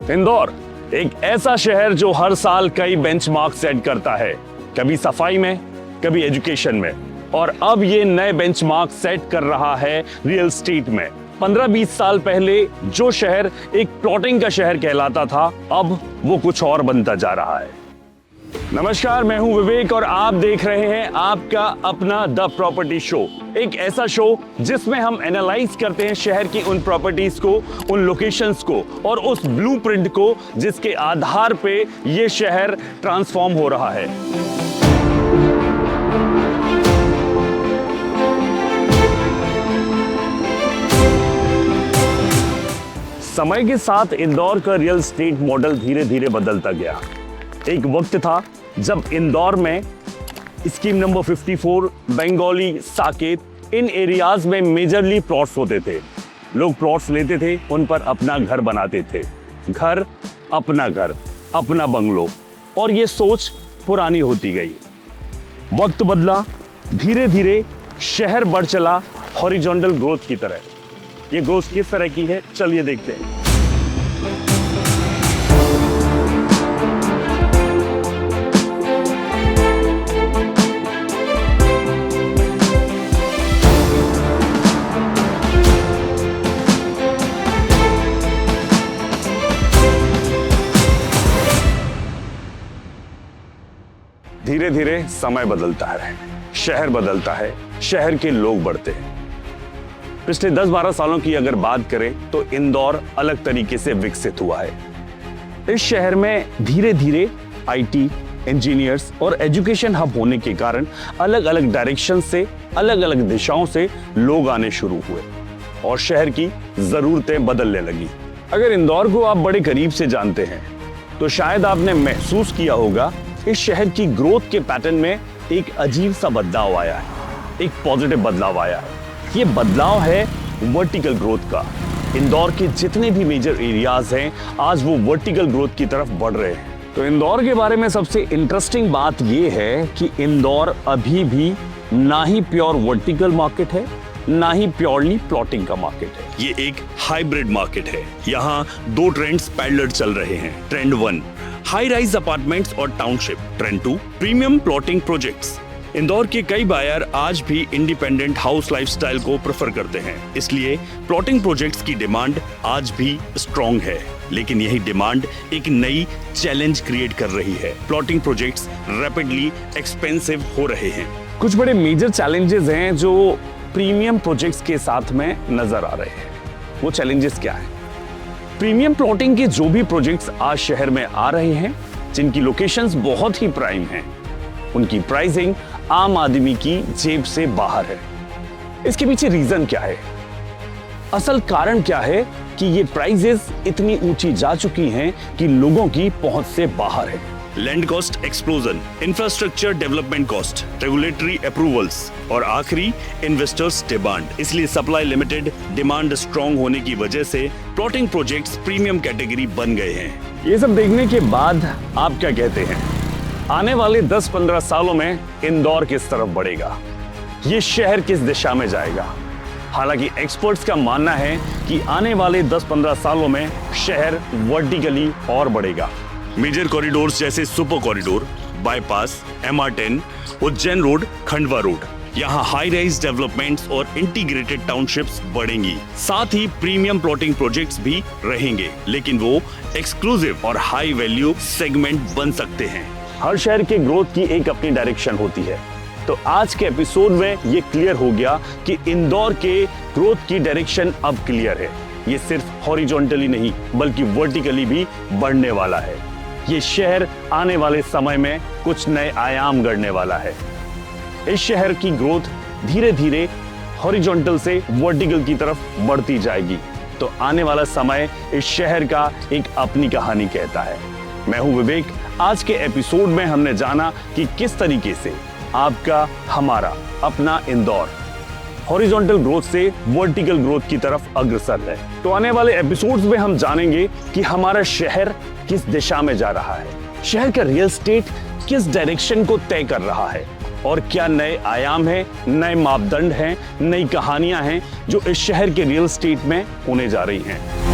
इंदौर एक ऐसा शहर जो हर साल कई बेंचमार्क सेट करता है, कभी सफाई में, कभी एजुकेशन में, और अब ये नए बेंचमार्क सेट कर रहा है रियल एस्टेट में। 15-20 साल पहले जो शहर एक प्लॉटिंग का शहर कहलाता था, अब वो कुछ और बनता जा रहा है। नमस्कार, मैं हूं विवेक और आप देख रहे हैं आपका अपना द प्रॉपर्टी शो, एक ऐसा शो जिसमें हम एनालाइज करते हैं शहर की उन प्रॉपर्टीज को, उन लोकेशंस को और उस ब्लूप्रिंट को जिसके आधार पे ये शहर ट्रांसफॉर्म हो रहा है। समय के साथ इंदौर का रियल एस्टेट मॉडल धीरे धीरे बदलता गया। एक वक्त था जब इंदौर में स्कीम नंबर 54, बंगाली, साकेत, इन एरियाज में मेजरली प्लॉट्स होते थे। लोग प्लॉट्स लेते थे, उन पर अपना घर बनाते थे। घर, अपना बंगलो, और ये सोच पुरानी होती गई। वक्त बदला, धीरे धीरे शहर बढ़ चला हॉरिजॉन्टल ग्रोथ की तरह। ये ग्रोथ किस तरह की है, चलिए देखते हैं। धीरे धीरे समय बदलता है, शहर बदलता है, शहर के लोग बढ़ते हैं। पिछले 10-12 सालों की अगर बात करें तो इंदौर अलग तरीके से विकसित हुआ है। इस शहर में धीरे धीरे आईटी, इंजीनियर्स और एजुकेशन हब होने के कारण अलग अलग डायरेक्शन से, अलग अलग दिशाओं से लोग आने शुरू हुए और शहर की जरूरतें बदलने लगी। अगर इंदौर को आप बड़े करीब से जानते हैं तो शायद आपने महसूस किया होगा इस शहर की ग्रोथ के पैटर्न में एक अजीब सा बदलाव आया है, एक पॉजिटिव बदलाव आया है। ये बदलाव है वर्टिकल ग्रोथ का। इंदौर के जितने भी मेजर एरियाज हैं, आज वो वर्टिकल ग्रोथ की तरफ बढ़ रहे हैं। तो इंदौर के बारे में सबसे इंटरेस्टिंग बात ये है कि इंदौर अभी भी ना ही प्योर वर्टिकल मार्केट है, ना ही प्योरली प्लॉटिंग का मार्केट है। ये एक हाइब्रिड मार्केट है। यहाँ दो ट्रेंड्स पैरेलल चल रहे हैं। ट्रेंड 1 हाई राइज अपार्टमेंट्स और township, trend 2 premium plotting projects. Indore के कई बायर आज भी इंडिपेंडेंट हाउस लाइफस्टाइल को प्रेफर करते हैं, इसलिए प्लॉटिंग प्रोजेक्ट्स की डिमांड आज भी स्ट्रॉन्ग है। लेकिन यही डिमांड एक नई चैलेंज क्रिएट कर रही है। प्लॉटिंग प्रोजेक्ट्स रैपिडली एक्सपेंसिव हो रहे हैं। कुछ बड़े मेजर चैलेंजेस हैं जो प्रीमियम प्रोजेक्ट्स के साथ में नजर आ रहे हैं। वो चैलेंजेस क्या हैं? प्रीमियम प्लॉटिंग के जो भी प्रोजेक्ट्स आज शहर में आ रहे हैं, जिनकी लोकेशंस बहुत ही प्राइम हैं, उनकी प्राइसिंग आम आदमी की जेब से बाहर है। इसके पीछे रीजन क्या है? असल कारण क्या है कि ये प्राइसेस इतनी ऊंची जा चुकी हैं कि लोगों की पहुंच से बाहर है। Land cost explosion, infrastructure development cost, regulatory approvals और आखिरी इन्वेस्टर्स डिमांड। इसलिए सप्लाई लिमिटेड, डिमांड स्ट्रॉन्ग होने की वजह से प्लॉटिंग प्रोजेक्ट्स प्रीमियम कैटेगरी बन गए हैं। ये सब देखने के बाद आप क्या कहते हैं? आने वाले 10-15 सालों में इंदौर किस तरफ बढ़ेगा? ये शहर किस दिशा में जाएगा? हालांकि एक्सपर्ट्स का मानना है कि आने वाले 10-15 सालों में शहर वर्टिकली और बढ़ेगा। मेजर कॉरिडोर्स जैसे super corridor, bypass, MR10, Ujjain road, Khandwa road, यहाँ हाई राइज डेवलपमेंट्स और इंटीग्रेटेड टाउनशिप्स बढ़ेंगी। साथ ही प्रीमियम प्लॉटिंग प्रोजेक्ट्स भी रहेंगे, लेकिन वो एक्सक्लूसिव और हाई वैल्यू सेगमेंट बन सकते हैं। हर शहर के ग्रोथ की एक अपनी डायरेक्शन होती है। तो आज के एपिसोड में ये क्लियर हो गया कि इंदौर के ग्रोथ की डायरेक्शन अब क्लियर है। ये सिर्फ हॉरिजॉन्टली नहीं बल्कि वर्टिकली भी बढ़ने वाला है। ये शहर आने वाले समय में कुछ नए आयाम गढ़ने वाला है। इस शहर की ग्रोथ धीरे धीरे हॉरिजॉन्टल से वर्टिकल की तरफ बढ़ती जाएगी। तो आने वाला समय इस शहर का एक अपनी कहानी कहता है। मैं हूं विवेक। आज के एपिसोड में हमने जाना कि किस तरीके से आपका, हमारा, अपना इंदौर हॉरिजॉन्टल ग्रोथ से वर्टिकल ग्रोथ की तरफ अग्रसर है। तो आने वाले एपिसोड्स में हम जानेंगे कि हमारा शहर किस दिशा में जा रहा है, शहर का रियल एस्टेट किस डायरेक्शन को तय कर रहा है और क्या नए आयाम हैं, नए मापदंड हैं, नई कहानियां हैं जो इस शहर के रियल एस्टेट में होने जा रही हैं।